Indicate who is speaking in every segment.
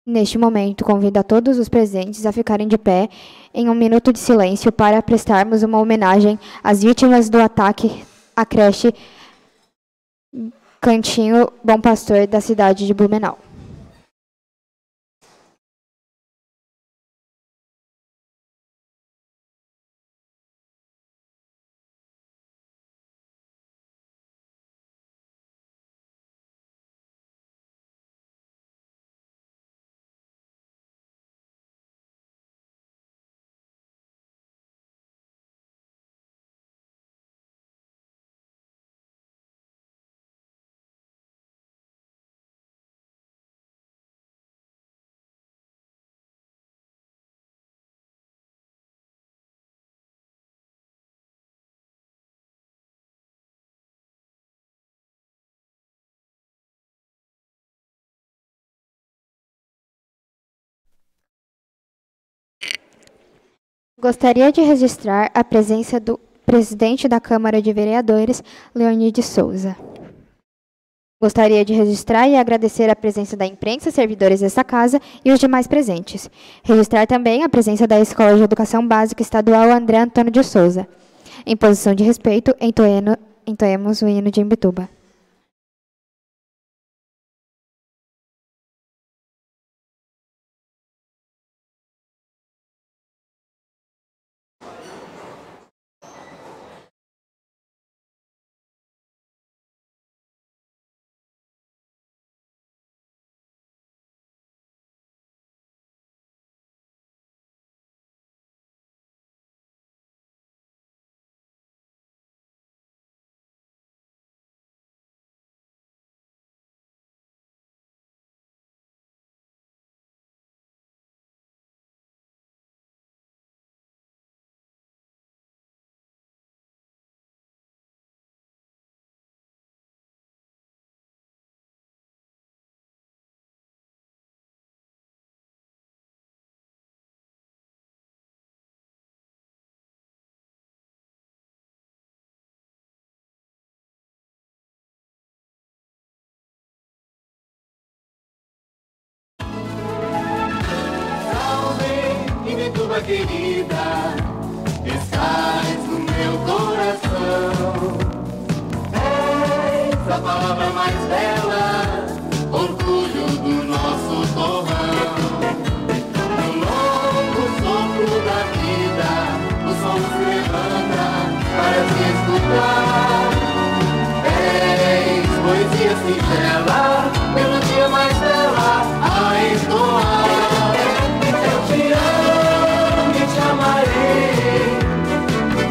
Speaker 1: Neste momento, convido a todos os presentes a ficarem de pé em um minuto de silêncio para prestarmos uma homenagem às vítimas do ataque à creche Cantinho Bom Pastor da cidade de Blumenau. Gostaria de registrar a presença do presidente da Câmara de Vereadores, Leonide Souza. Gostaria de registrar e agradecer a presença da imprensa, servidores desta casa e os demais presentes. Registrar também a presença da Escola de Educação Básica Estadual André Antônio de Souza. Em posição de respeito, entoemos o hino de Imbituba.
Speaker 2: Imbituba querida, estás no meu coração. És a palavra mais bela, orgulho do nosso torrão. No longo sopro da vida, o som se levanta para te escutar. És poesia singela, melodia mais bela a entoar.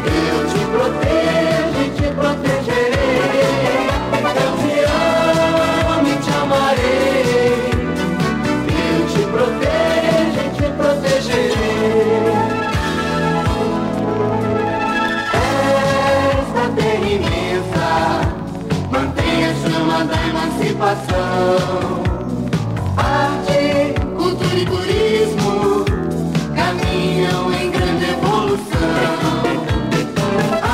Speaker 2: Eu te protejo e te protegerei. Eu te amo e te amarei. Eu te protejo e te protegerei. Esta terra imensa mantém a chama da emancipação. Arte, cultura e turismo caminham em grande evolução. A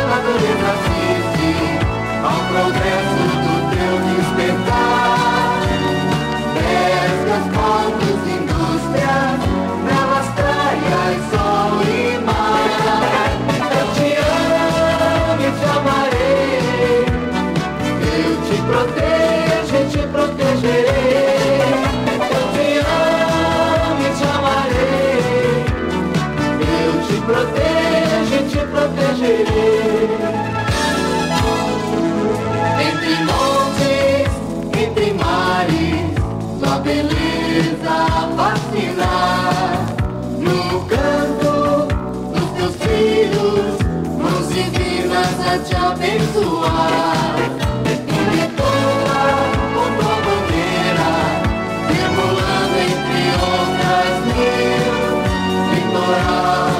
Speaker 2: natureza assiste ao progresso do teu despertar. Pescas, portos, indústrias, belas praias, sol e mar. Eu te amo e te amarei. Eu te protejo e te protegerei. Protege e te protegerei. Entre montes, entre mares, tua beleza fascinar. No canto dos teus filhos, mãos divinas a te abençoar. Imbituba com tua bandeira, tremulando entre outras mil. Litoral,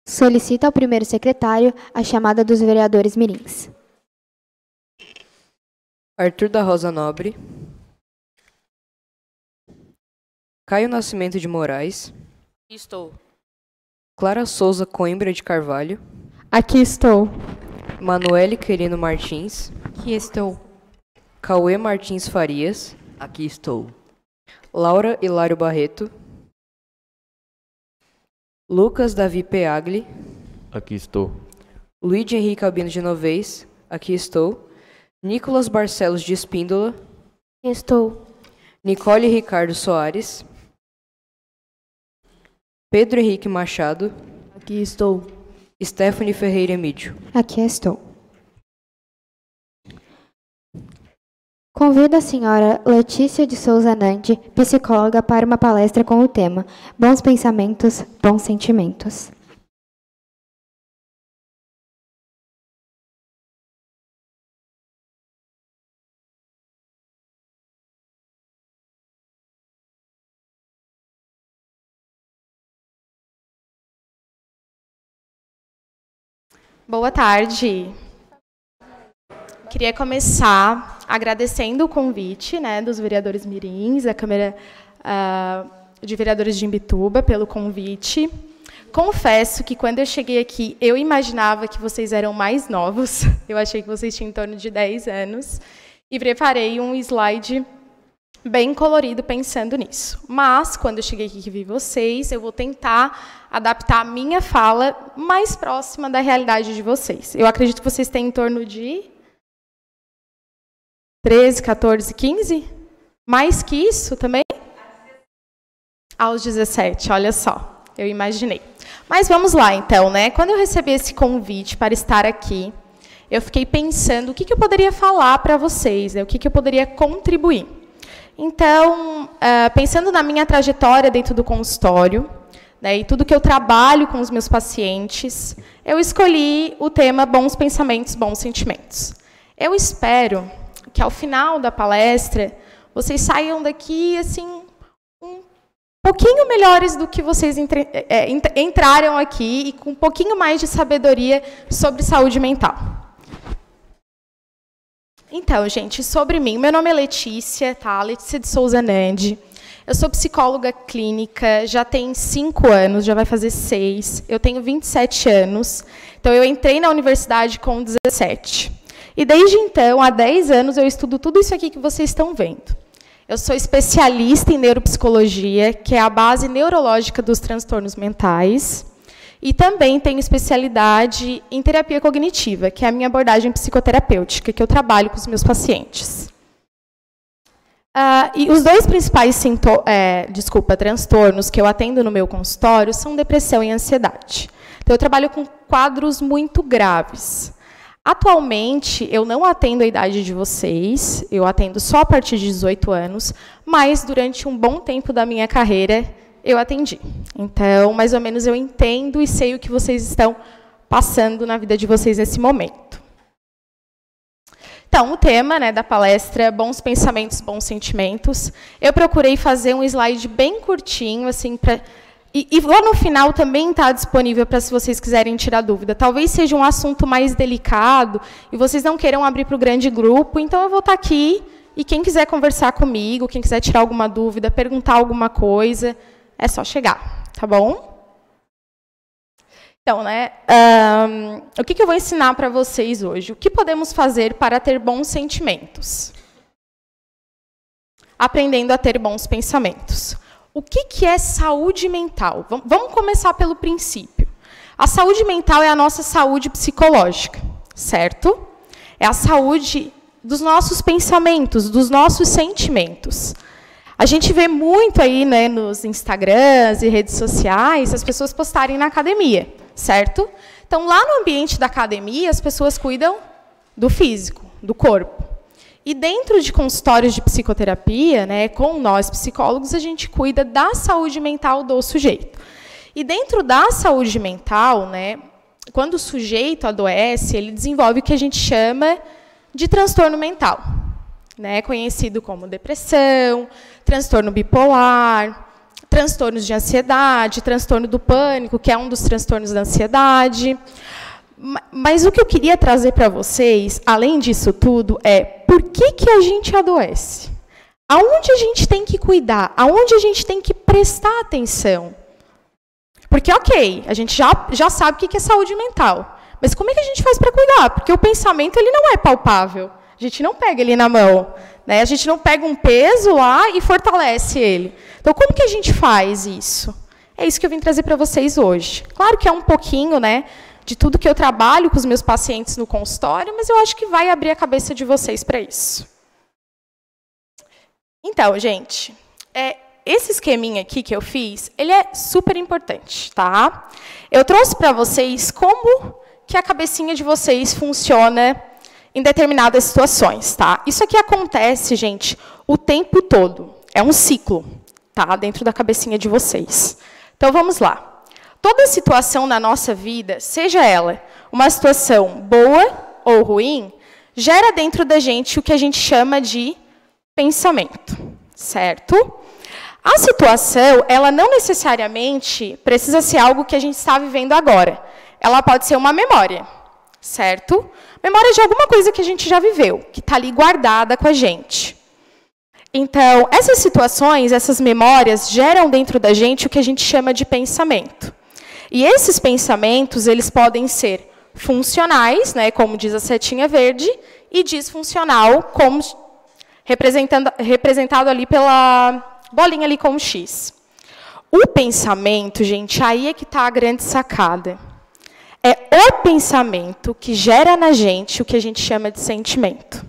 Speaker 1: Solicita ao primeiro secretário a chamada dos vereadores mirins.
Speaker 3: Arthur da Rosa Nobre. Caio Nascimento de Moraes.
Speaker 4: Aqui estou.
Speaker 3: Clara Souza Coimbra de Carvalho.
Speaker 5: Aqui estou.
Speaker 3: Manoele Querino Martins.
Speaker 5: Aqui estou.
Speaker 3: Cauê Martins Farias.
Speaker 6: Aqui estou.
Speaker 3: Laura Hilário Barreto. Lucas Davi Peagli.
Speaker 7: Aqui estou.
Speaker 3: Luiz Henrique Albino Genovez. Aqui estou. Nicolas Barcelos de Espíndola.
Speaker 1: Estou.
Speaker 3: Nicole Ricardo Soares. Pedro Henrique Machado.
Speaker 6: Aqui estou.
Speaker 3: Stephanie Ferreira Emídio.
Speaker 1: Aqui estou. Convido a senhora Letícia de Souza Nandi, psicóloga, para uma palestra com o tema Bons Pensamentos, Bons Sentimentos.
Speaker 5: Boa tarde. Queria começar agradecendo o convite, né, dos vereadores mirins, da Câmara de Vereadores de Imbituba, pelo convite. Confesso que, quando eu cheguei aqui, eu imaginava que vocês eram mais novos. Eu achei que vocês tinham em torno de 10 anos. E preparei um slide bem colorido pensando nisso. Mas, quando eu cheguei aqui e vi vocês, eu vou tentar adaptar a minha fala mais próxima da realidade de vocês. Eu acredito que vocês têm em torno de 13, 14, 15? Mais que isso também? Aos 17, olha só, eu imaginei. Mas vamos lá, então, né? Quando eu recebi esse convite para estar aqui, eu fiquei pensando o que eu poderia falar para vocês, né? O que eu poderia contribuir. Então, pensando na minha trajetória dentro do consultório, né, e tudo que eu trabalho com os meus pacientes, eu escolhi o tema Bons Pensamentos, Bons Sentimentos. Eu espero que, ao final da palestra, vocês saiam daqui assim um pouquinho melhores do que vocês entraram aqui, e com um pouquinho mais de sabedoria sobre saúde mental. Então, gente, sobre mim, meu nome é Letícia, tá? Letícia de Souza Nandi. Eu sou psicóloga clínica, já tem 5 anos, já vai fazer 6. Eu tenho 27 anos, então eu entrei na universidade com 17. E desde então, há 10 anos, eu estudo tudo isso aqui que vocês estão vendo. Eu sou especialista em neuropsicologia, que é a base neurológica dos transtornos mentais. E também tenho especialidade em terapia cognitiva, que é a minha abordagem psicoterapêutica, que eu trabalho com os meus pacientes. E os dois principais transtornos que eu atendo no meu consultório são depressão e ansiedade. Então, eu trabalho com quadros muito graves. Atualmente, eu não atendo a idade de vocês, eu atendo só a partir de 18 anos, mas durante um bom tempo da minha carreira, eu atendi. Então, mais ou menos, eu entendo e sei o que vocês estão passando na vida de vocês nesse momento. Então, o tema, né, da palestra é Bons Pensamentos, Bons Sentimentos. Eu procurei fazer um slide bem curtinho, assim, e lá no final também está disponível para, se vocês quiserem tirar dúvida. Talvez seja um assunto mais delicado e vocês não queiram abrir para o grande grupo, então eu vou estar aqui, e quem quiser conversar comigo, quem quiser tirar alguma dúvida, perguntar alguma coisa, é só chegar, tá bom? Então, né, o que eu vou ensinar para vocês hoje? O que podemos fazer para ter bons sentimentos? Aprendendo a ter bons pensamentos. O que é saúde mental? Vamos começar pelo princípio. A saúde mental é a nossa saúde psicológica, certo? É a saúde dos nossos pensamentos, dos nossos sentimentos. A gente vê muito aí, né, nos Instagrams e redes sociais as pessoas postarem na academia, certo? Então, lá no ambiente da academia, as pessoas cuidam do físico, do corpo. E dentro de consultórios de psicoterapia, né, com nós psicólogos, a gente cuida da saúde mental do sujeito. E dentro da saúde mental, né, quando o sujeito adoece, ele desenvolve o que a gente chama de transtorno mental, né, conhecido como depressão, transtorno bipolar, transtornos de ansiedade, transtorno do pânico, que é um dos transtornos da ansiedade. Mas o que eu queria trazer para vocês, além disso tudo, é por que a gente adoece? Aonde a gente tem que cuidar? Aonde a gente tem que prestar atenção? Porque, ok, a gente já sabe o que é saúde mental. Mas como é que a gente faz para cuidar? Porque o pensamento ele não é palpável. A gente não pega ele na mão. Né? A gente não pega um peso lá e fortalece ele. Então, como que a gente faz isso? É isso que eu vim trazer para vocês hoje. Claro que é um pouquinho, né, de tudo que eu trabalho com os meus pacientes no consultório, mas eu acho que vai abrir a cabeça de vocês para isso. Então, gente, esse esqueminha aqui que eu fiz, ele é super importante, tá? Eu trouxe para vocês como que a cabecinha de vocês funciona em determinadas situações, tá? Isso aqui acontece, gente, o tempo todo. É um ciclo, tá? Dentro da cabecinha de vocês. Então, vamos lá. Toda situação na nossa vida, seja ela uma situação boa ou ruim, gera dentro da gente o que a gente chama de pensamento, certo? A situação, ela não necessariamente precisa ser algo que a gente está vivendo agora. Ela pode ser uma memória, certo? Memória de alguma coisa que a gente já viveu, que está ali guardada com a gente. Então, essas situações, essas memórias, geram dentro da gente o que a gente chama de pensamento. E esses pensamentos, eles podem ser funcionais, né, como diz a setinha verde, e disfuncional, como representado ali pela bolinha ali com o X. O pensamento, gente, aí é que está a grande sacada. É o pensamento que gera na gente o que a gente chama de sentimento.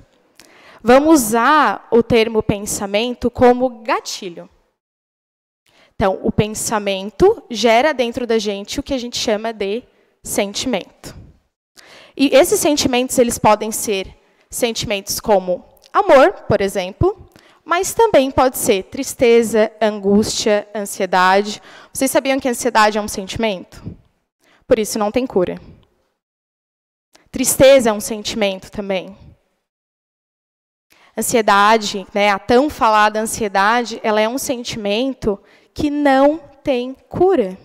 Speaker 5: Vamos usar o termo pensamento como gatilho. Então, o pensamento gera dentro da gente o que a gente chama de sentimento. E esses sentimentos, eles podem ser sentimentos como amor, por exemplo, mas também pode ser tristeza, angústia, ansiedade. Vocês sabiam que a ansiedade é um sentimento? Por isso não tem cura. Tristeza é um sentimento também. Ansiedade, né, a tão falada ansiedade, ela é um sentimento que não tem cura.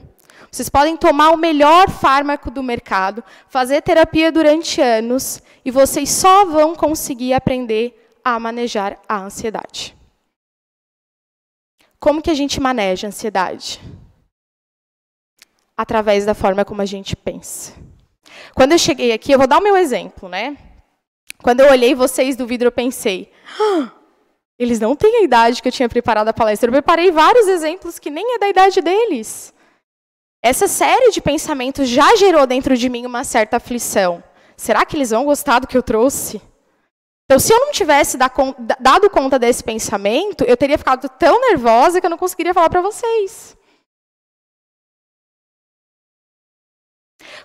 Speaker 5: Vocês podem tomar o melhor fármaco do mercado, fazer terapia durante anos, e vocês só vão conseguir aprender a manejar a ansiedade. Como que a gente maneja a ansiedade? Através da forma como a gente pensa. Quando eu cheguei aqui, eu vou dar o meu exemplo, né? Quando eu olhei vocês do vidro, eu pensei, eles não têm a idade que eu tinha preparado a palestra. Eu preparei vários exemplos que nem é da idade deles. Essa série de pensamentos já gerou dentro de mim uma certa aflição. Será que eles vão gostar do que eu trouxe? Então, se eu não tivesse dado conta desse pensamento, eu teria ficado tão nervosa que eu não conseguiria falar para vocês.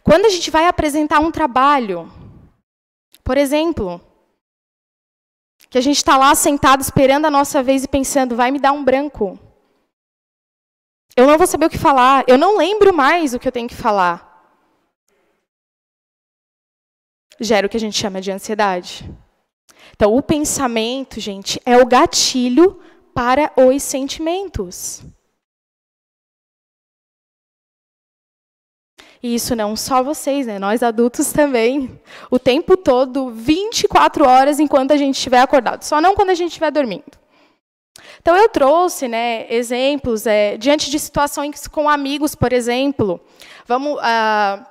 Speaker 5: Quando a gente vai apresentar um trabalho, por exemplo, que a gente está lá sentado esperando a nossa vez e pensando, vai me dar um branco. Eu não vou saber o que falar, eu não lembro mais o que eu tenho que falar. Gera o que a gente chama de ansiedade. Então, o pensamento, gente, é o gatilho para os sentimentos. E isso não só vocês, né? Nós adultos também. O tempo todo, 24 horas enquanto a gente estiver acordado. Só não quando a gente estiver dormindo. Então, eu trouxe, né, exemplos diante de situações com amigos, por exemplo. Vamos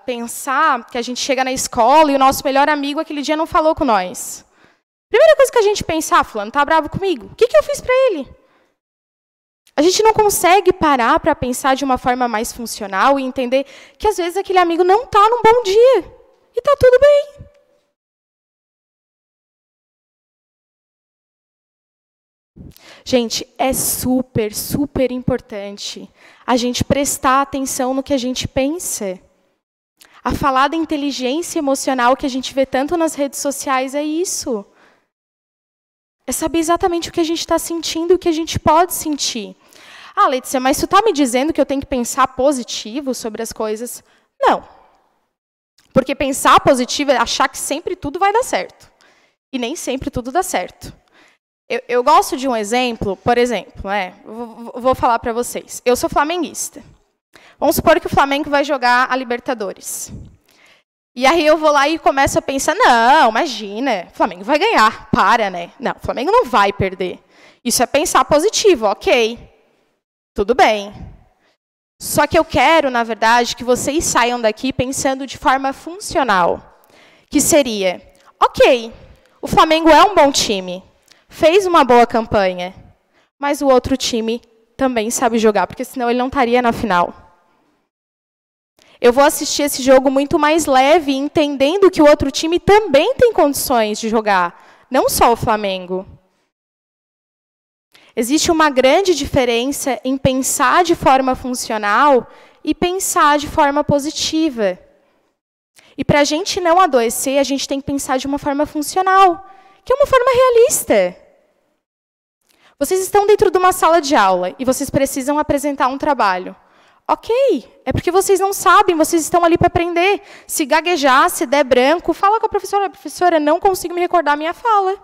Speaker 5: pensar que a gente chega na escola e o nosso melhor amigo aquele dia não falou com nós. Primeira coisa que a gente pensa, fulano está bravo comigo. O que eu fiz para ele? A gente não consegue parar para pensar de uma forma mais funcional e entender que, às vezes, aquele amigo não está num bom dia. E está tudo bem. Gente, é super, super importante a gente prestar atenção no que a gente pensa. A falada inteligência emocional que a gente vê tanto nas redes sociais é isso. É saber exatamente o que a gente está sentindo e o que a gente pode sentir. Ah, Letícia, mas tu está me dizendo que eu tenho que pensar positivo sobre as coisas? Não. Porque pensar positivo é achar que sempre tudo vai dar certo. E nem sempre tudo dá certo. Eu gosto de um exemplo, por exemplo, vou falar para vocês. Eu sou flamenguista. Vamos supor que o Flamengo vai jogar a Libertadores. E aí eu vou lá e começo a pensar, não, imagina, o Flamengo vai ganhar, para, né? Não, o Flamengo não vai perder. Isso é pensar positivo, ok. Tudo bem. Só que eu quero, na verdade, que vocês saiam daqui pensando de forma funcional. Que seria, ok, o Flamengo é um bom time, fez uma boa campanha, mas o outro time também sabe jogar, porque senão ele não estaria na final. Eu vou assistir esse jogo muito mais leve, entendendo que o outro time também tem condições de jogar, não só o Flamengo. Existe uma grande diferença em pensar de forma funcional e pensar de forma positiva. E para a gente não adoecer, a gente tem que pensar de uma forma funcional, que é uma forma realista. Vocês estão dentro de uma sala de aula e vocês precisam apresentar um trabalho. Ok, é porque vocês não sabem, vocês estão ali para aprender. Se gaguejar, se der branco, fala com a professora, não consigo me recordar a minha fala.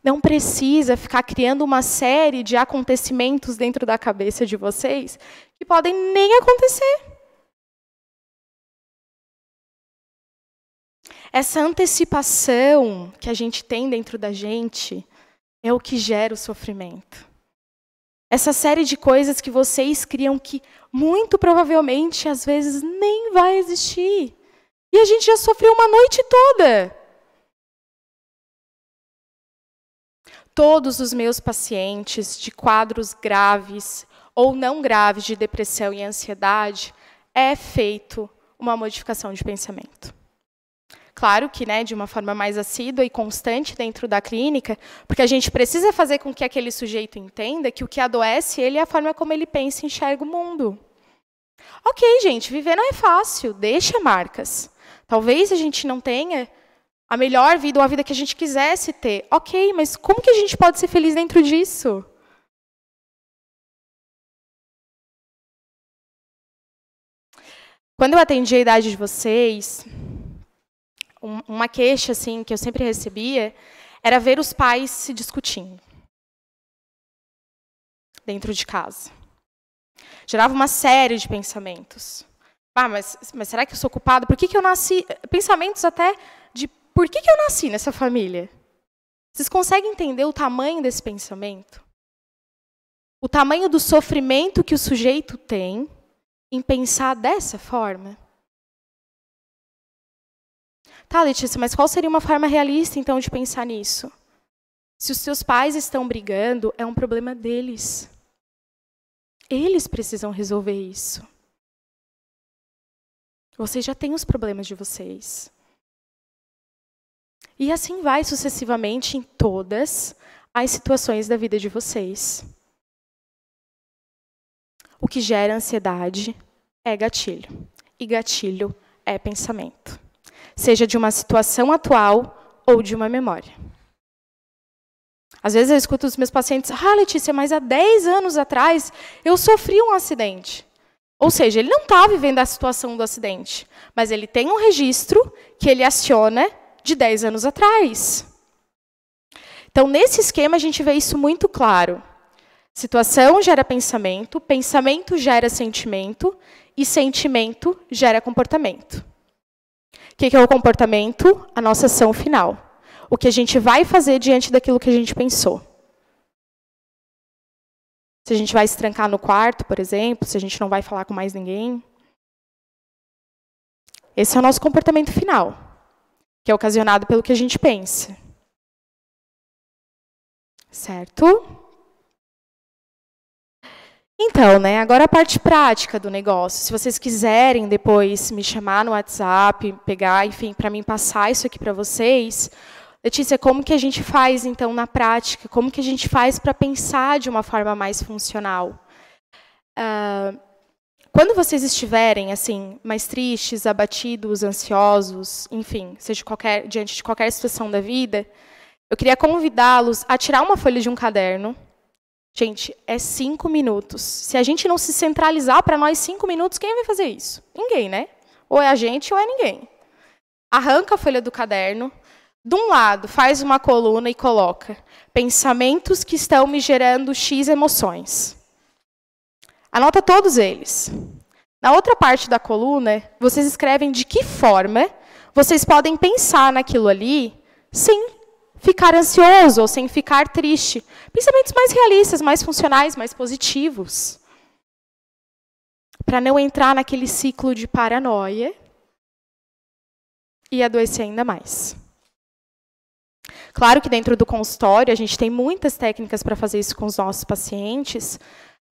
Speaker 5: Não precisa ficar criando uma série de acontecimentos dentro da cabeça de vocês que podem nem acontecer. Essa antecipação que a gente tem dentro da gente é o que gera o sofrimento. Essa série de coisas que vocês criam que, muito provavelmente, às vezes, nem vai existir. E a gente já sofreu uma noite toda. Todos os meus pacientes de quadros graves ou não graves de depressão e ansiedade, é feito uma modificação de pensamento. Claro que, de uma forma mais assídua e constante dentro da clínica, porque a gente precisa fazer com que aquele sujeito entenda que o que adoece ele é a forma como ele pensa e enxerga o mundo. Ok, gente, viver não é fácil, deixa marcas. Talvez a gente não tenha a melhor vida ou a vida que a gente quisesse ter. Ok, mas como que a gente pode ser feliz dentro disso? Quando eu atendi a idade de vocês, uma queixa assim, que eu sempre recebia era ver os pais se discutindo dentro de casa. Gerava uma série de pensamentos. Mas será que eu sou culpada? Por que eu nasci? Pensamentos até de por que eu nasci nessa família? Vocês conseguem entender o tamanho desse pensamento? O tamanho do sofrimento que o sujeito tem em pensar dessa forma? Tá, Letícia, mas qual seria uma forma realista, então, de pensar nisso? Se os seus pais estão brigando, é um problema deles. Eles precisam resolver isso. Vocês já têm os problemas de vocês. E assim vai sucessivamente em todas as situações da vida de vocês. O que gera ansiedade é gatilho. E gatilho é pensamento. Seja de uma situação atual ou de uma memória. Às vezes eu escuto os meus pacientes, Letícia, mas há 10 anos atrás eu sofri um acidente. Ou seja, ele não está vivendo a situação do acidente, mas ele tem um registro que ele aciona de 10 anos atrás. Então, nesse esquema, a gente vê isso muito claro. Situação gera pensamento, pensamento gera sentimento, e sentimento gera comportamento. O que é o comportamento? A nossa ação final. O que a gente vai fazer diante daquilo que a gente pensou. Se a gente vai se trancar no quarto, por exemplo, se a gente não vai falar com mais ninguém. Esse é o nosso comportamento final, que é ocasionado pelo que a gente pensa. Certo? Então, agora a parte prática do negócio. Se vocês quiserem depois me chamar no WhatsApp, pegar, enfim, para mim passar isso aqui para vocês. Letícia, como que a gente faz, então, na prática? Como que a gente faz para pensar de uma forma mais funcional? Quando vocês estiverem, assim, mais tristes, abatidos, ansiosos, enfim, seja diante de qualquer situação da vida, eu queria convidá-los a tirar uma folha de um caderno. Gente, é 5 minutos. Se a gente não se centralizar para nós 5 minutos, quem vai fazer isso? Ninguém, né? Ou é a gente ou é ninguém. Arranca a folha do caderno, De um lado, faz uma coluna e coloca pensamentos que estão me gerando X emoções. Anota todos eles. Na outra parte da coluna, vocês escrevem de que forma vocês podem pensar naquilo ali sem ficar ansioso ou sem ficar triste. Pensamentos mais realistas, mais funcionais, mais positivos. Para não entrar naquele ciclo de paranoia e adoecer ainda mais. Claro que dentro do consultório a gente tem muitas técnicas para fazer isso com os nossos pacientes,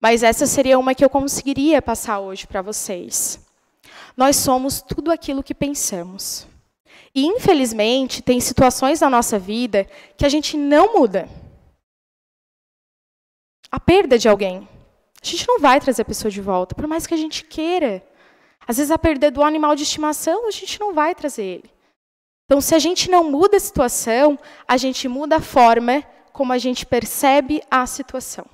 Speaker 5: mas essa seria uma que eu conseguiria passar hoje para vocês. Nós somos tudo aquilo que pensamos. E, infelizmente, tem situações na nossa vida que a gente não muda. A perda de alguém. A gente não vai trazer a pessoa de volta, por mais que a gente queira. Às vezes, a perda do animal de estimação, a gente não vai trazer ele. Então, se a gente não muda a situação, a gente muda a forma como a gente percebe a situação,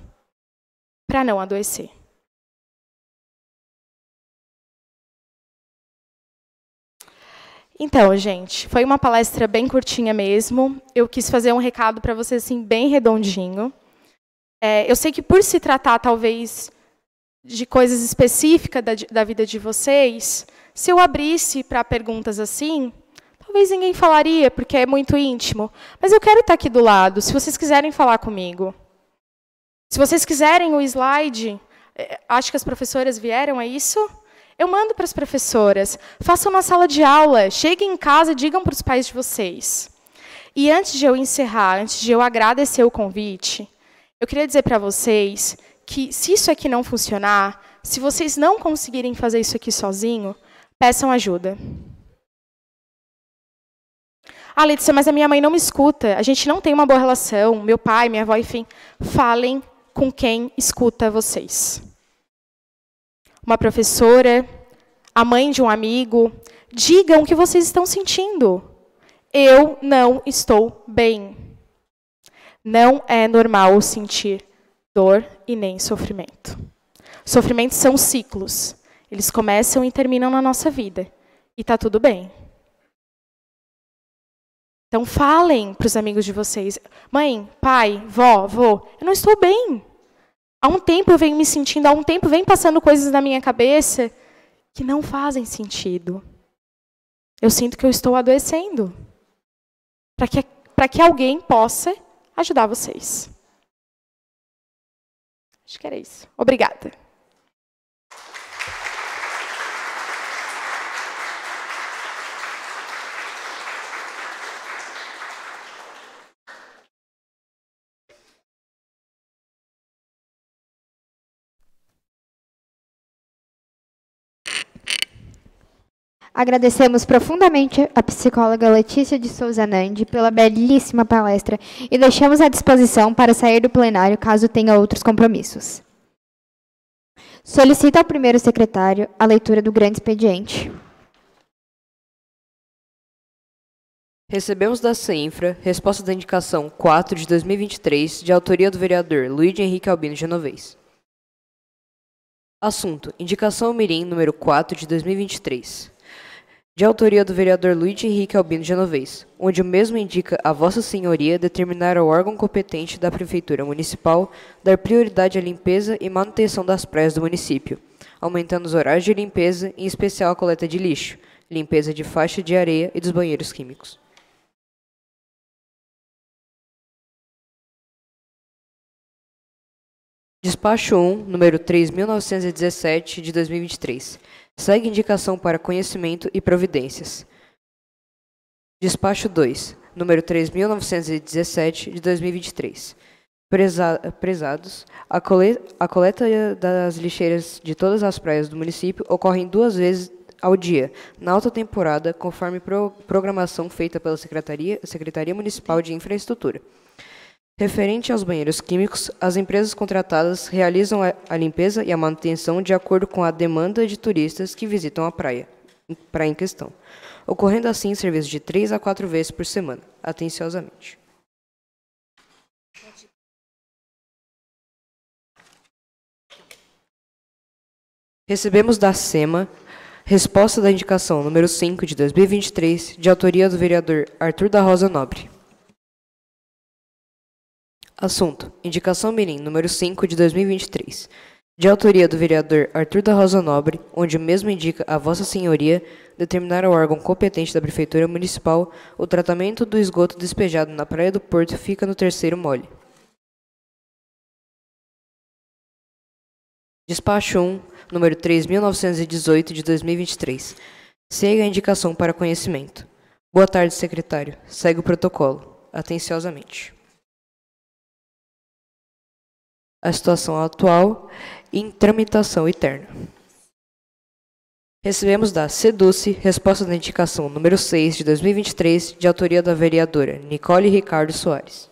Speaker 5: para não adoecer. Então, gente, foi uma palestra bem curtinha mesmo. Eu quis fazer um recado para vocês assim, bem redondinho. Eu sei que por se tratar, talvez, de coisas específicas da vida de vocês, se eu abrisse para perguntas assim, talvez ninguém falaria, porque é muito íntimo. Mas eu quero estar aqui do lado, se vocês quiserem falar comigo. Se vocês quiserem o slide, acho que as professoras vieram, é isso? Eu mando para as professoras. Façam na sala de aula, cheguem em casa e digam para os pais de vocês. E antes de eu encerrar, antes de eu agradecer o convite, eu queria dizer para vocês que, se isso aqui não funcionar, se vocês não conseguirem fazer isso aqui sozinho, peçam ajuda. Ah, Letícia, mas a minha mãe não me escuta. A gente não tem uma boa relação. Meu pai, minha avó, enfim. Falem com quem escuta vocês. Uma professora, a mãe de um amigo. Digam o que vocês estão sentindo. Eu não estou bem. Não é normal sentir dor e nem sofrimento. Sofrimentos são ciclos. Eles começam e terminam na nossa vida. E está tudo bem. Então, falem para os amigos de vocês. Mãe, pai, vó, vô, eu não estou bem. Há um tempo eu venho me sentindo, há um tempo vem passando coisas na minha cabeça que não fazem sentido. Eu sinto que eu estou adoecendo. Para que alguém possa ajudar vocês. Acho que era isso. Obrigada.
Speaker 1: Agradecemos profundamente a psicóloga Letícia de Souza Nandi pela belíssima palestra e deixamos à disposição para sair do plenário caso tenha outros compromissos. Solicito ao primeiro secretário a leitura do grande expediente.
Speaker 3: Recebemos da CEINFRA resposta da indicação 4 de 2023, de autoria do vereador Luiz Henrique Albino Genovez. Assunto: indicação mirim número 4 de 2023. De autoria do vereador Luiz Henrique Albino Genovez, onde o mesmo indica a Vossa Senhoria determinar ao órgão competente da Prefeitura Municipal dar prioridade à limpeza e manutenção das praias do município, aumentando os horários de limpeza, em especial a coleta de lixo, limpeza de faixa de areia e dos banheiros químicos. Despacho 1, número 3.917, de 2023. Segue indicação para conhecimento e providências. Despacho 2, número 3.917, de 2023. Prezados, a coleta das lixeiras de todas as praias do município ocorre 2 vezes ao dia, na alta temporada, conforme programação feita pela Secretaria Municipal de Infraestrutura. Referente aos banheiros químicos, as empresas contratadas realizam a limpeza e a manutenção de acordo com a demanda de turistas que visitam a praia em questão, ocorrendo assim serviços de 3 a 4 vezes por semana, atenciosamente. Recebemos da SEMA Resposta da indicação número 5 de 2023, de autoria do vereador Arthur da Rosa Nobre. Assunto: indicação mirim número 5 de 2023, de autoria do vereador Arthur da Rosa Nobre, onde o mesmo indica a Vossa Senhoria determinar ao órgão competente da Prefeitura Municipal o tratamento do esgoto despejado na Praia do Porto fica no terceiro mole. Despacho 1, número 3.918 de 2023. Segue a indicação para conhecimento. Boa tarde, secretário. Segue o protocolo. Atenciosamente. A situação atual em tramitação interna. Recebemos da SEDUCE resposta da indicação número 6 de 2023, de autoria da vereadora Nicole Ricardo Soares.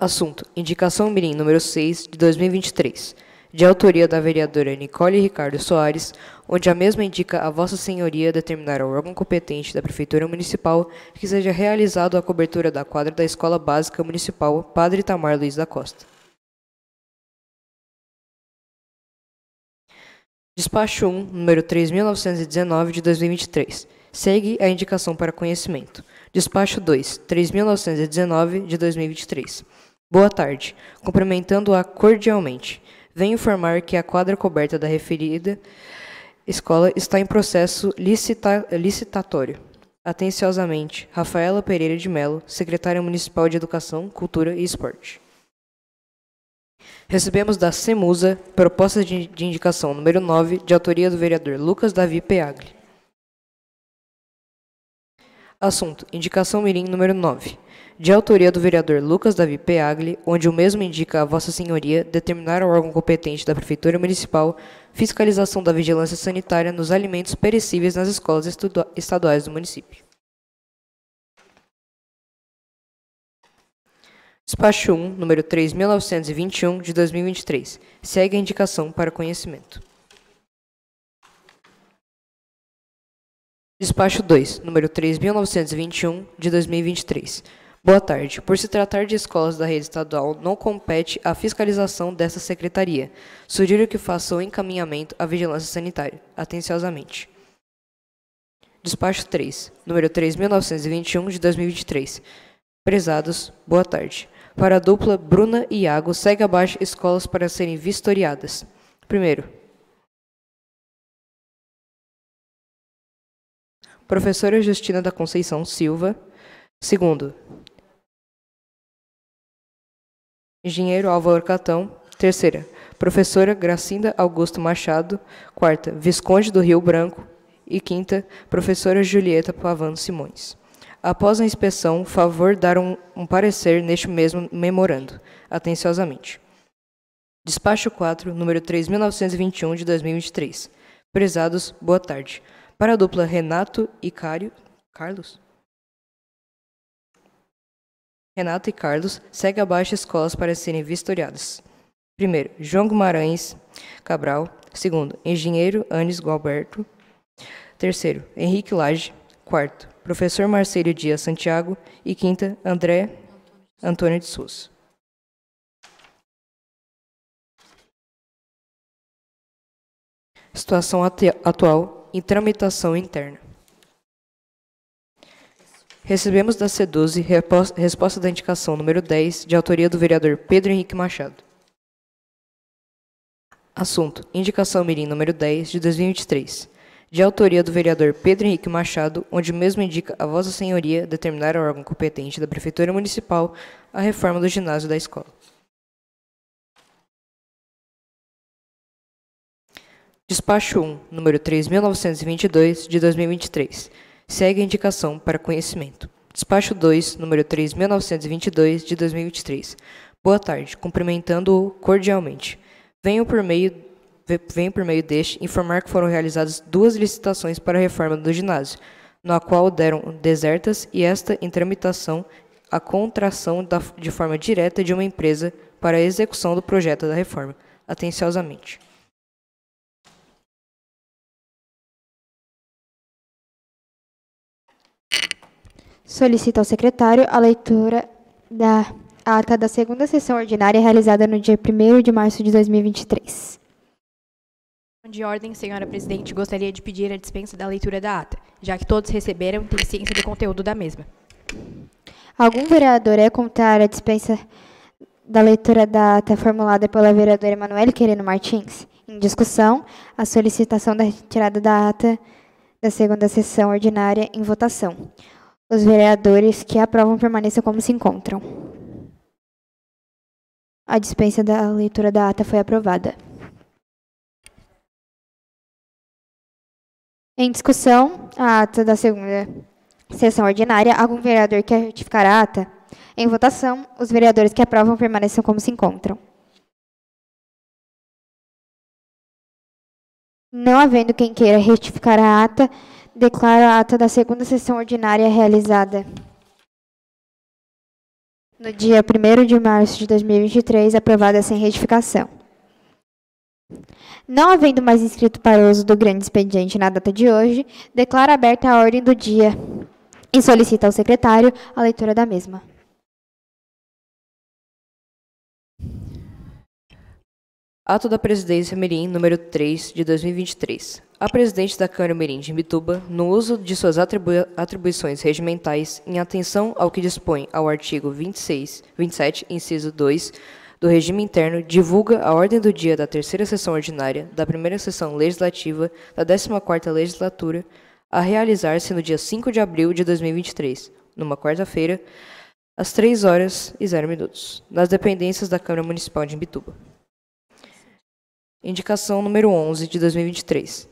Speaker 3: Assunto: indicação mirim número 6 de 2023, de autoria da vereadora Nicole Ricardo Soares, onde a mesma indica a Vossa Senhoria determinar ao órgão competente da Prefeitura Municipal que seja realizado a cobertura da quadra da Escola Básica Municipal Padre Itamar Luiz da Costa. Despacho 1, número 3.919 de 2023. Segue a indicação para conhecimento. Despacho 2, 3.919 de 2023. Boa tarde. Cumprimentando-a cordialmente. Venho informar que a quadra coberta da referida escola está em processo licitatório. Atenciosamente, Rafaela Pereira de Melo, secretária municipal de Educação, Cultura e Esporte. Recebemos da CEMUSA proposta de indicação número 9, de autoria do vereador Lucas Davi Peagli. Assunto: indicação mirim número 9, de autoria do vereador Lucas Davi Peagli, onde o mesmo indica a Vossa Senhoria determinar ao órgão competente da Prefeitura Municipal fiscalização da vigilância sanitária nos alimentos perecíveis nas escolas estaduais do município. Despacho 1, número 3.921, de 2023. Segue a indicação para conhecimento. Despacho 2, número 3.921, de 2023. Boa tarde. Por se tratar de escolas da rede estadual, não compete a fiscalização dessa secretaria. Sugiro que faça o encaminhamento à vigilância sanitária. Atenciosamente. Despacho 3, número 3.921, de 2023. Prezados, boa tarde. Para a dupla Bruna e Iago, segue abaixo escolas para serem vistoriadas. Primeiro, professora Justina da Conceição Silva. Segundo, engenheiro Álvaro Catão. Terceira, professora Gracinda Augusto Machado. Quarta, Visconde do Rio Branco. E quinta, professora Julieta Pavano Simões. Após a inspeção, favor dar um parecer neste mesmo memorando. Atenciosamente. Despacho 4, número 3.921, de 2023. Prezados, boa tarde. Para a dupla Renato e Carlos? Renato e Carlos, segue abaixo escolas para serem vistoriadas. Primeiro, João Guimarães Cabral. Segundo, engenheiro Anis Gualberto. Terceiro, Henrique Lage. Quarto, professor Marcelo Dias Santiago. E quinta, André Antônio de Souza. Situação atual em tramitação interna. Recebemos da SEDUCE resposta da indicação número 10, de autoria do vereador Pedro Henrique Machado. Assunto: indicação mirim número 10, de 2023, de autoria do vereador Pedro Henrique Machado, onde o mesmo indica a Vossa Senhoria determinar ao órgão competente da Prefeitura Municipal a reforma do ginásio da escola. Despacho 1, número 3.922, de 2023. Segue a indicação para conhecimento. Despacho 2, número 3.922, de 2023. Boa tarde. Cumprimentando-o cordialmente. Venho por meio deste informar que foram realizadas 2 licitações para a reforma do ginásio, na qual deram desertas e esta em tramitação a contratação de forma direta de uma empresa para a execução do projeto da reforma. Atenciosamente.
Speaker 1: Solicito ao secretário a leitura da ata da segunda sessão ordinária realizada no dia 1º de março de 2023.
Speaker 4: De ordem, senhora presidente, gostaria de pedir a dispensa da leitura da ata, já que todos receberam e têm ciência do conteúdo da mesma.
Speaker 1: Algum vereador é contrário à dispensa da leitura da ata formulada pela vereadora Emanuele Querino Martins? Em discussão, a solicitação da retirada da ata da segunda sessão ordinária em votação. Os vereadores que aprovam permaneçam como se encontram. A dispensa da leitura da ata foi aprovada. Em discussão, a ata da segunda sessão ordinária. Algum vereador quer retificar a ata? Em votação, os vereadores que aprovam permaneçam como se encontram. Não havendo quem queira retificar a ata, declaro a ata da segunda sessão ordinária realizada no dia 1º de março de 2023, aprovada sem retificação. Não havendo mais inscrito para o uso do grande expediente na data de hoje, declaro aberta a ordem do dia e solicito ao secretário a leitura da mesma.
Speaker 3: Ato da Presidência Mirim, número 3, de 2023. A Presidente da Câmara Mirim de Imbituba, no uso de suas atribuições regimentais, em atenção ao que dispõe ao artigo 27, inciso 2, do regime interno, divulga a ordem do dia da terceira sessão ordinária da primeira sessão legislativa da 14ª legislatura, a realizar-se no dia 5 de abril de 2023, numa quarta-feira, às 3h00, nas dependências da Câmara Municipal de Imbituba. Indicação número 11 de 2023.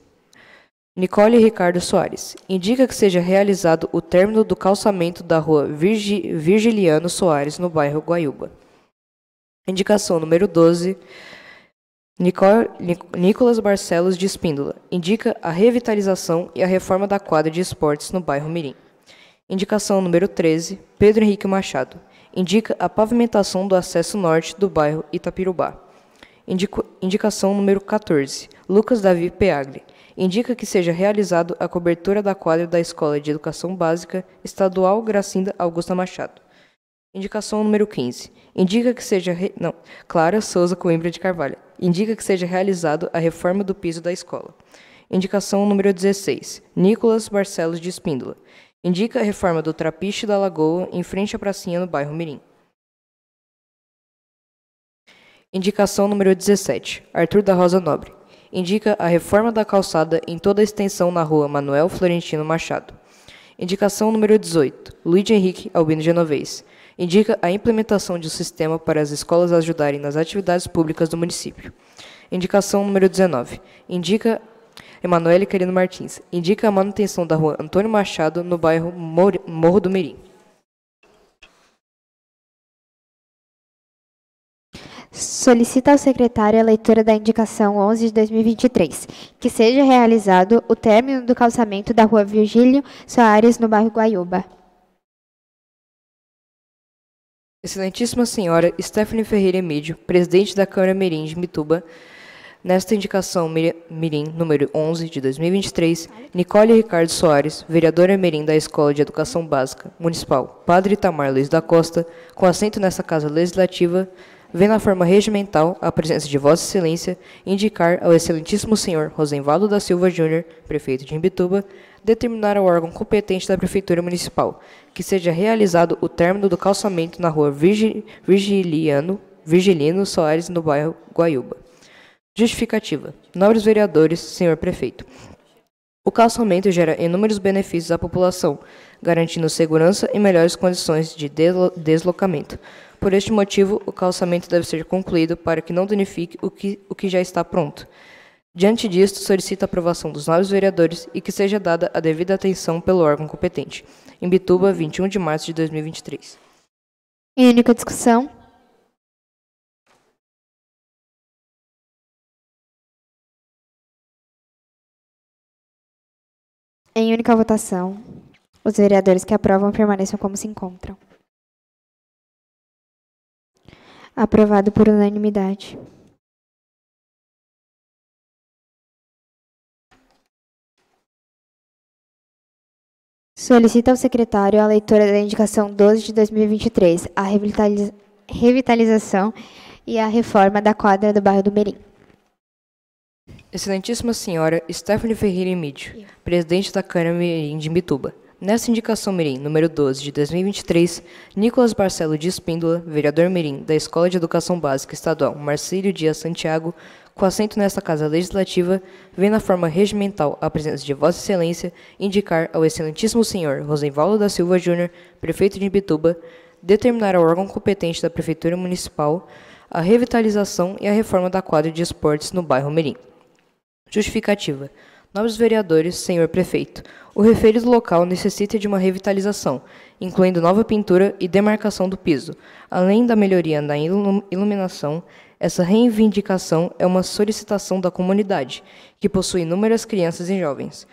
Speaker 3: Nicole Ricardo Soares. Indica que seja realizado o término do calçamento da rua Virgiliano Soares, no bairro Guaiúba. Indicação número 12. Nicolas Barcelos de Espíndola. Indica a revitalização e a reforma da quadra de esportes no bairro Mirim. Indicação número 13. Pedro Henrique Machado. Indica a pavimentação do acesso norte do bairro Itapirubá. Indicação número 14. Lucas Davi Peagli. Indica que seja realizado a cobertura da quadra da Escola de Educação Básica Estadual Gracinda Augusta Machado. Indicação número 15. Indica que seja... Clara Souza Coimbra de Carvalho. Indica que seja realizado a reforma do piso da escola. Indicação número 16. Nicolas Barcelos de Espíndola. Indica a reforma do Trapiche da Lagoa em frente à pracinha no bairro Mirim. Indicação número 17. Arthur da Rosa Nobre. Indica a reforma da calçada em toda a extensão na rua Manuel Florentino Machado. Indicação número 18. Luiz Henrique Albino Genovez. Indica a implementação de um sistema para as escolas ajudarem nas atividades públicas do município. Indicação número 19. Indica Emanuele Querino Martins. Indica a manutenção da rua Antônio Machado no bairro Morro do Mirim.
Speaker 1: Solicita ao secretário a leitura da indicação 11 de 2023, que seja realizado o término do calçamento da rua Virgílio Soares, no bairro Guaiúba.
Speaker 3: Excelentíssima Senhora Stephanie Ferreira Emídio, Presidente da Câmara Mirim de Imbituba, nesta indicação Mirim, número 11 de 2023, Nicole Ricardo Soares, vereadora Mirim da Escola de Educação Básica Municipal, Padre Itamar Luiz da Costa, com assento nesta Casa Legislativa, vem na forma regimental a presença de Vossa Excelência indicar ao Excelentíssimo Senhor Rosenvaldo da Silva Júnior, Prefeito de Imbituba, determinar ao órgão competente da Prefeitura Municipal que seja realizado o término do calçamento na rua Virgilino Soares, no bairro Guaiúba. Justificativa. Nobres vereadores, senhor prefeito. O calçamento gera inúmeros benefícios à população, garantindo segurança e melhores condições de deslocamento. Por este motivo, o calçamento deve ser concluído para que não danifique o que já está pronto. Diante disto, solicito a aprovação dos nobres vereadores e que seja dada a devida atenção pelo órgão competente. Imbituba, 21 de março de 2023.
Speaker 1: Em única discussão. Em única votação, os vereadores que aprovam permaneçam como se encontram. Aprovado por unanimidade. Solicita ao secretário a leitura da indicação 12 de 2023, a revitalização e a reforma da quadra do bairro do Mirim.
Speaker 3: Excelentíssima Senhora Stephanie Ferreira Emídio, presidente da Câmara Mirim de Imbituba. Nessa indicação Mirim, número 12, de 2023, Nicolas Barcelo de Espíndola, vereador Mirim, da Escola de Educação Básica Estadual Marcílio Dias Santiago, com assento nesta Casa Legislativa, vem na forma regimental a presença de Vossa Excelência indicar ao Excelentíssimo Senhor Rosenvaldo da Silva Júnior, prefeito de Imbituba, determinar ao órgão competente da Prefeitura Municipal a revitalização e a reforma da quadra de esportes no bairro Mirim. Justificativa. Nobres vereadores, senhor prefeito, o referido local necessita de uma revitalização, incluindo nova pintura e demarcação do piso. Além da melhoria na iluminação, essa reivindicação é uma solicitação da comunidade, que possui inúmeras crianças e jovens.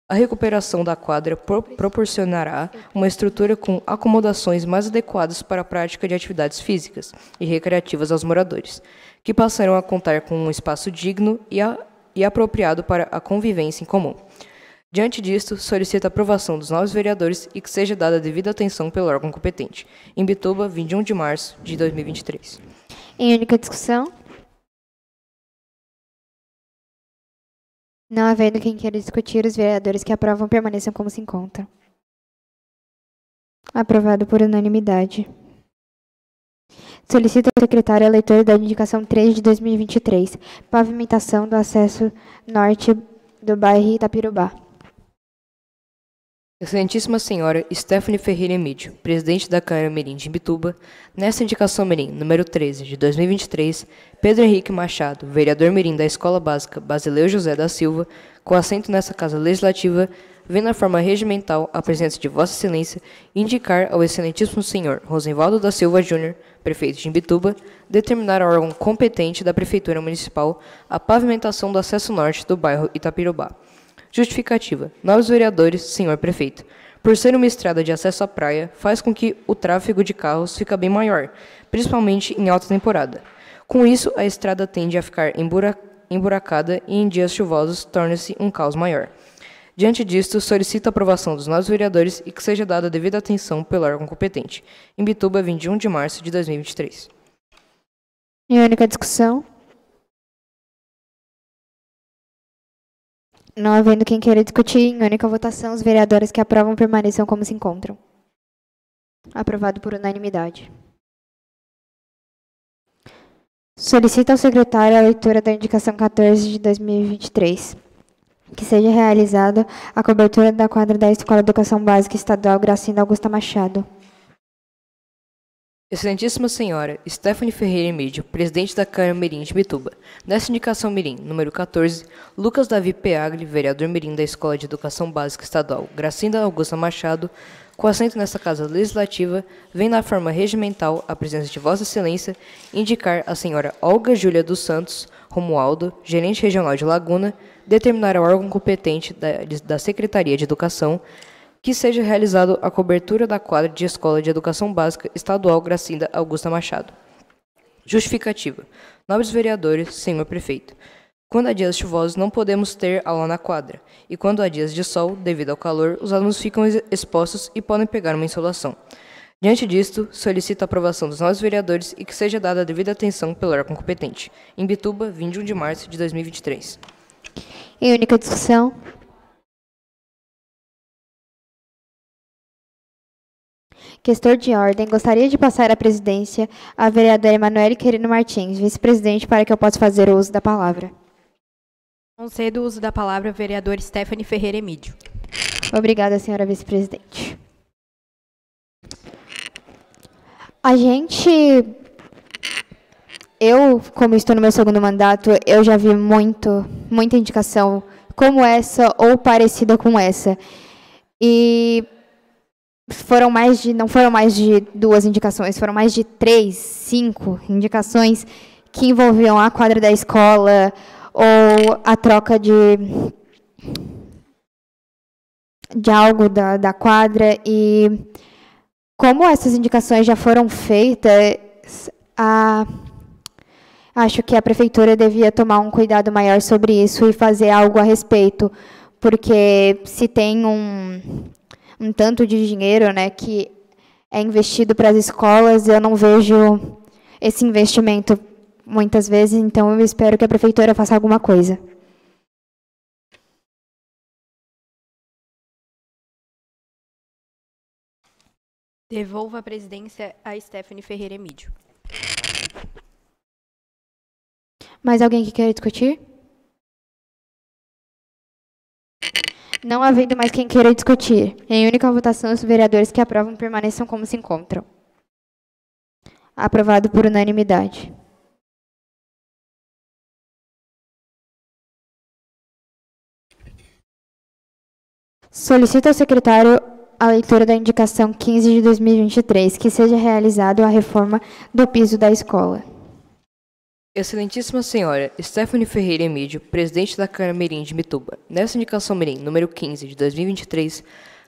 Speaker 3: A recuperação da quadra proporcionará uma estrutura com acomodações mais adequadas para a prática de atividades físicas e recreativas aos moradores, que passarão a contar com um espaço digno e apropriado para a convivência em comum. Diante disto, solicito a aprovação dos novos vereadores e que seja dada a devida atenção pelo órgão competente. Imbituba, 21 de março de 2023.
Speaker 1: Em única discussão? Não havendo quem queira discutir, os vereadores que aprovam permaneçam como se encontram. Aprovado por unanimidade. Solicito ao secretário a leitura da indicação 3 de 2023, pavimentação do acesso norte do bairro Itapirubá.
Speaker 3: Excelentíssima Senhora Stephanie Ferreira Emídio, presidente da Câmara Mirim de Imbituba, nesta indicação Mirim, número 13, de 2023, Pedro Henrique Machado, vereador Mirim da Escola Básica Basileu José da Silva, com assento nessa Casa Legislativa, vem na forma regimental a presença de Vossa Excelência indicar ao Excelentíssimo Senhor Rosenvaldo da Silva Júnior, prefeito de Imbituba, determinar ao órgão competente da Prefeitura Municipal a pavimentação do acesso norte do bairro Itapirubá. Justificativa. Nobres vereadores, senhor prefeito, por ser uma estrada de acesso à praia, faz com que o tráfego de carros fique bem maior, principalmente em alta temporada. Com isso, a estrada tende a ficar emburacada e em dias chuvosos torna-se um caos maior. Diante disto, solicito a aprovação dos novos vereadores e que seja dada a devida atenção pelo órgão competente. Imbituba, 21 de março de 2023.
Speaker 1: Em única discussão? Não havendo quem queira discutir, em única votação, os vereadores que aprovam permaneçam como se encontram. Aprovado por unanimidade. Solicito ao secretário a leitura da indicação 14 de 2023, que seja realizada a cobertura da quadra da Escola de Educação Básica Estadual Gracinda Augusta Machado.
Speaker 3: Excelentíssima Senhora Stephanie Ferreira Emídio, presidente da Câmara Mirim de Imbituba. Nessa indicação Mirim, número 14, Lucas Davi Peagli, vereador Mirim da Escola de Educação Básica Estadual Gracinda Augusta Machado, com assento nesta Casa Legislativa, vem na forma regimental a presença de Vossa Excelência indicar a senhora Olga Júlia dos Santos Romualdo, gerente regional de Laguna, determinar ao órgão competente da Secretaria de Educação que seja realizado a cobertura da quadra de Escola de Educação Básica Estadual Gracinda Augusta Machado. Justificativa. Nobres vereadores, senhor prefeito, quando há dias chuvosos não podemos ter aula na quadra, e quando há dias de sol, devido ao calor, os alunos ficam expostos e podem pegar uma insolação. Diante disto, solicito a aprovação dos novos vereadores e que seja dada a devida atenção pelo órgão competente. Imbituba, 21 de março de 2023.
Speaker 1: Em única discussão? Questão de ordem. Gostaria de passar a presidência à vereadora Emanuele Querino Martins, vice-presidente, para que eu possa fazer o uso da palavra.
Speaker 4: Concedo o uso da palavra à vereadora Stephanie Ferreira Emídio.
Speaker 1: Obrigada, senhora vice-presidente. Eu, como estou no meu segundo mandato, eu já vi muita indicação como essa ou parecida com essa. E não foram mais de 2 indicações, foram mais de 3, 5 indicações que envolviam a quadra da escola ou a troca de algo da quadra. E como essas indicações já foram feitas, acho que a prefeitura devia tomar um cuidado maior sobre isso e fazer algo a respeito, porque se tem um tanto de dinheiro, né, que é investido para as escolas, eu não vejo esse investimento muitas vezes, então eu espero que a prefeitura faça alguma coisa.
Speaker 4: Devolvo a presidência a Stephanie Ferreira Emídio.
Speaker 1: Mais alguém que queira discutir? Não havendo mais quem queira discutir, em única votação, os vereadores que aprovam permaneçam como se encontram. Aprovado por unanimidade. Solicito ao secretário a leitura da indicação 15 de 2023, que seja realizada a reforma do piso da escola.
Speaker 3: Excelentíssima Senhora Stephanie Ferreira Emídio, presidente da Câmara Mirim de Mituba. Nessa indicação Mirim, número 15 de 2023,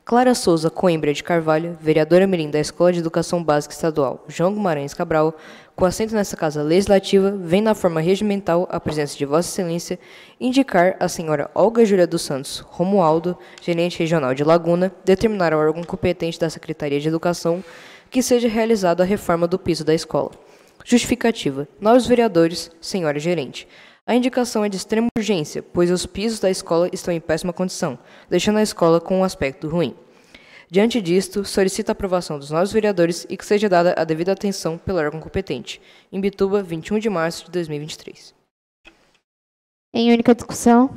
Speaker 3: Clara Souza Coimbra de Carvalho, vereadora Mirim da Escola de Educação Básica Estadual João Guimarães Cabral, com assento nessa Casa Legislativa, vem na forma regimental a presença de Vossa Excelência indicar a senhora Olga Júlia dos Santos Romualdo, gerente regional de Laguna, determinar ao órgão competente da Secretaria de Educação que seja realizada a reforma do piso da escola. Justificativa. Nós, vereadores, senhora gerente. A indicação é de extrema urgência, pois os pisos da escola estão em péssima condição, deixando a escola com um aspecto ruim. Diante disto, solicito a aprovação dos novos vereadores e que seja dada a devida atenção pelo órgão competente. Em Bituba, 21 de março de 2023.
Speaker 1: Em única discussão.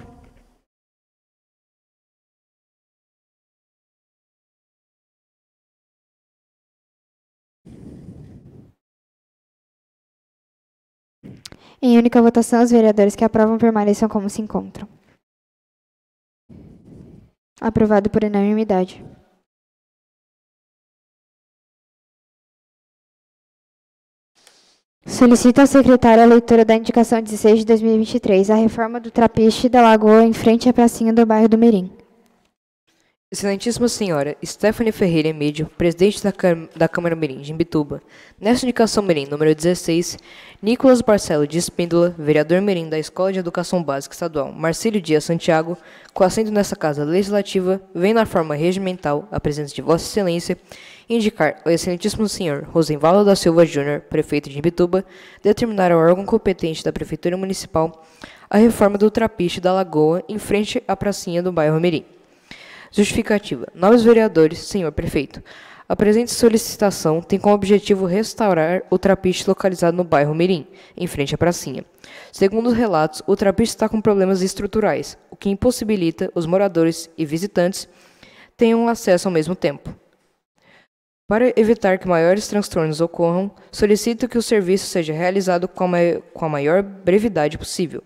Speaker 1: Em única votação, os vereadores que aprovam permaneçam como se encontram. Aprovado por unanimidade. Solicito ao secretário a leitura da indicação 16 de 2023, a reforma do trapiche da lagoa em frente à pracinha do bairro do Mirim.
Speaker 3: Excelentíssima Senhora Stephanie Ferreira Emídio, presidente da Câmara Mirim de Imbituba. Nessa indicação Mirim, número 16, Nicolas Barcelo de Espíndola, vereador Mirim da Escola de Educação Básica Estadual Marcílio Dias Santiago, com assento nessa Casa Legislativa, vem na forma regimental a presença de Vossa Excelência indicar ao Excelentíssimo Senhor Rosenvaldo da Silva Júnior, prefeito de Imbituba, determinar ao órgão competente da Prefeitura Municipal a reforma do trapiche da lagoa em frente à pracinha do bairro Mirim. Justificativa. Nobres vereadores, senhor prefeito, a presente solicitação tem como objetivo restaurar o trapiche localizado no bairro Mirim, em frente à pracinha. Segundo os relatos, o trapiche está com problemas estruturais, o que impossibilita os moradores e visitantes tenham acesso ao mesmo tempo. Para evitar que maiores transtornos ocorram, solicito que o serviço seja realizado com a maior brevidade possível.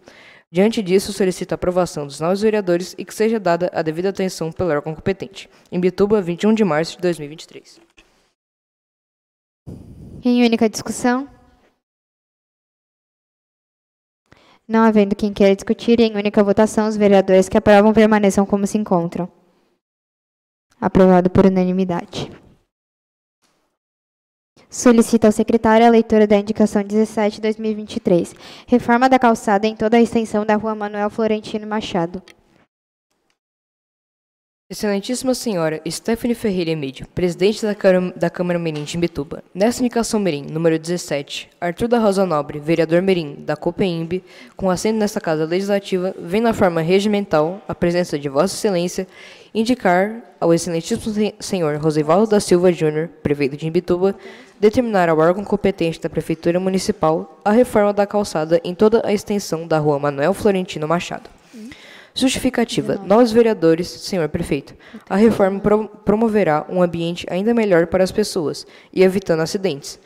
Speaker 3: Diante disso, solicito a aprovação dos novos vereadores e que seja dada a devida atenção pelo órgão competente. Em Bituba, 21 de março de 2023.
Speaker 1: Em única discussão. Não havendo quem queira discutir, em única votação, os vereadores que aprovam permaneçam como se encontram. Aprovado por unanimidade. Solicita ao secretário a leitura da indicação 17 de 2023, reforma da calçada em toda a extensão da rua Manuel Florentino Machado.
Speaker 3: Excelentíssima Senhora Stephanie Ferreira Emídio, presidente da Câmara Mirim de Imbituba. Nessa indicação Mirim, número 17, Arthur da Rosa Nobre, vereador Mirim da COPEIMB, com assento nesta Casa Legislativa, vem na forma regimental a presença de Vossa Excelência indicar ao Excelentíssimo Senhor Rosenvaldo da Silva Júnior, prefeito de Imbituba, determinar ao órgão competente da Prefeitura Municipal a reforma da calçada em toda a extensão da rua Manuel Florentino Machado. Justificativa. Nós, vereadores, senhor prefeito, a reforma promoverá um ambiente ainda melhor para as pessoas e evitando acidentes,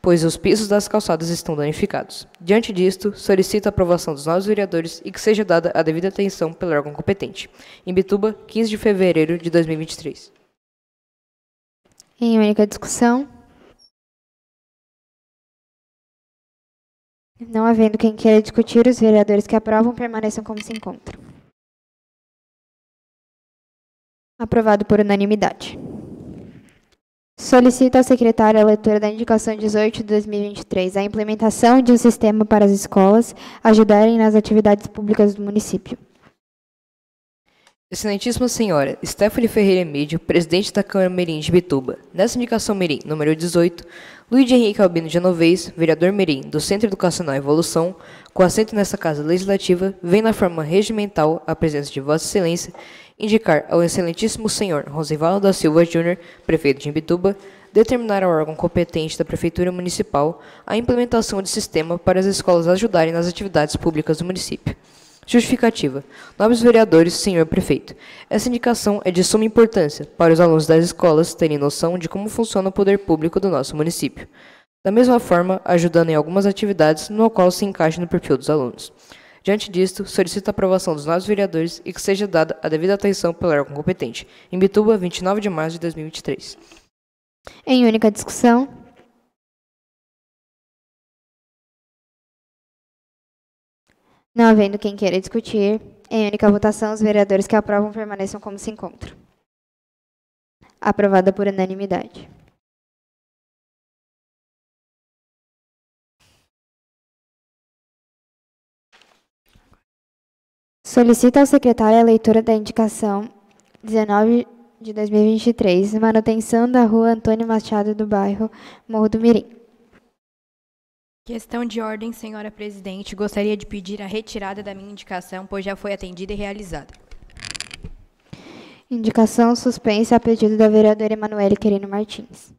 Speaker 3: pois os pisos das calçadas estão danificados. Diante disto, solicito a aprovação dos novos vereadores e que seja dada a devida atenção pelo órgão competente. Em Bituba, 15 de fevereiro de 2023.
Speaker 1: Em única discussão. Não havendo quem queira discutir, os vereadores que aprovam permaneçam como se encontram. Aprovado por unanimidade. Solicito ao secretário a leitura da indicação 18 de 2023, a implementação de um sistema para as escolas ajudarem nas atividades públicas do município.
Speaker 3: Excelentíssima Senhora Stephanie Ferreira Emídio, presidente da Câmara Mirim de Bituba. Nessa indicação Mirim, número 18, Luiz Henrique Albino Genovez, vereador Mirim do Centro Educacional Evolução, com assento nesta Casa Legislativa, vem na forma regimental a presença de Vossa Excelência indicar ao Excelentíssimo Senhor Rosenvaldo da Silva Júnior, prefeito de Imbituba, determinar ao órgão competente da Prefeitura Municipal a implementação de sistema para as escolas ajudarem nas atividades públicas do município. Justificativa. Nobres vereadores, senhor prefeito, essa indicação é de suma importância para os alunos das escolas terem noção de como funciona o poder público do nosso município. Da mesma forma, ajudando em algumas atividades no qual se encaixe no perfil dos alunos. Diante disto, solicito a aprovação dos novos vereadores e que seja dada a devida atenção pelo órgão competente. Em Bituba, 29 de março de 2023.
Speaker 1: Em única discussão. Não havendo quem queira discutir, em única votação, os vereadores que aprovam permaneçam como se encontram. Aprovada por unanimidade. Solicita ao secretário a leitura da indicação 19 de 2023, manutenção da rua Antônio Machado do bairro Morro do Mirim.
Speaker 4: Questão de ordem, senhora presidente. Gostaria de pedir a retirada da minha indicação, pois já foi atendida e realizada.
Speaker 1: Indicação suspensa a pedido da vereadora Emanuele Querino Martins.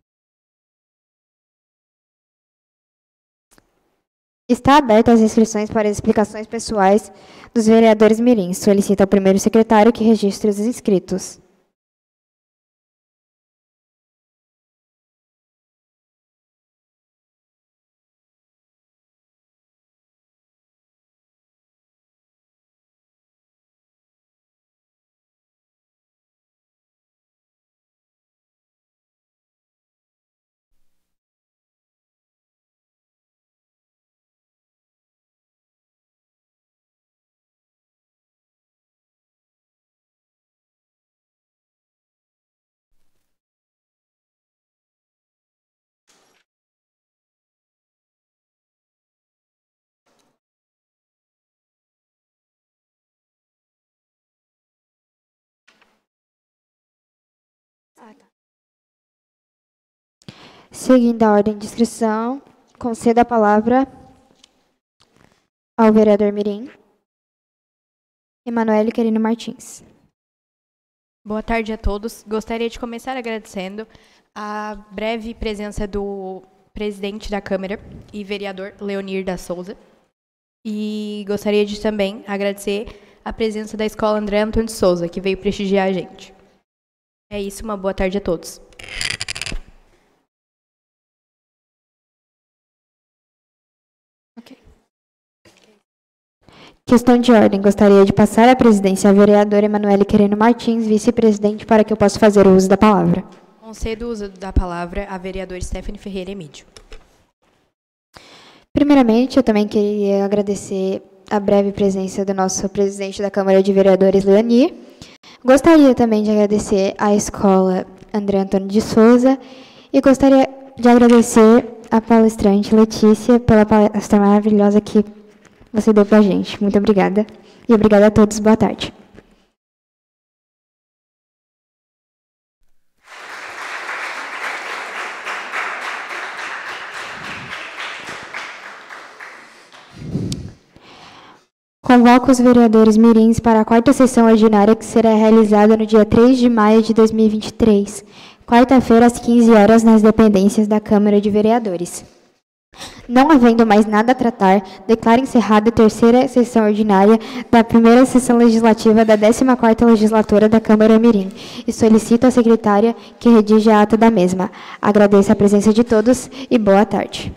Speaker 1: Está aberta as inscrições para as explicações pessoais dos vereadores mirins. Solicita ao primeiro secretário que registre os inscritos. Seguindo a ordem de inscrição, concedo a palavra ao vereador mirim, Emanuele Querino Martins.
Speaker 4: Boa tarde a todos. Gostaria de começar agradecendo a breve presença do presidente da Câmara e vereador Leonir da Souza. E gostaria de também agradecer a presença da Escola André Antônio de Souza, que veio prestigiar a gente. É isso, uma boa tarde a todos.
Speaker 1: Questão de ordem. Gostaria de passar a presidência à vereadora Emanuele Querino Martins, vice-presidente, para que eu possa fazer o uso da palavra.
Speaker 4: Concedo o uso da palavra à vereadora Stephanie Ferreira Emídio.
Speaker 1: Primeiramente, eu também queria agradecer a breve presença do nosso presidente da Câmara de Vereadores, Leonir. Gostaria também de agradecer à Escola André Antônio de Souza e gostaria de agradecer à palestrante Letícia pela palestra maravilhosa que você deu para a gente. Muito obrigada. E obrigada a todos. Boa tarde. Convoco os vereadores mirins para a quarta sessão ordinária que será realizada no dia 3 de maio de 2023, quarta-feira às 15 horas nas dependências da Câmara de Vereadores. Não havendo mais nada a tratar, declaro encerrada a terceira sessão ordinária da primeira sessão legislativa da 14ª legislatura da Câmara Mirim e solicito à secretária que redija a ata da mesma. Agradeço a presença de todos e boa tarde.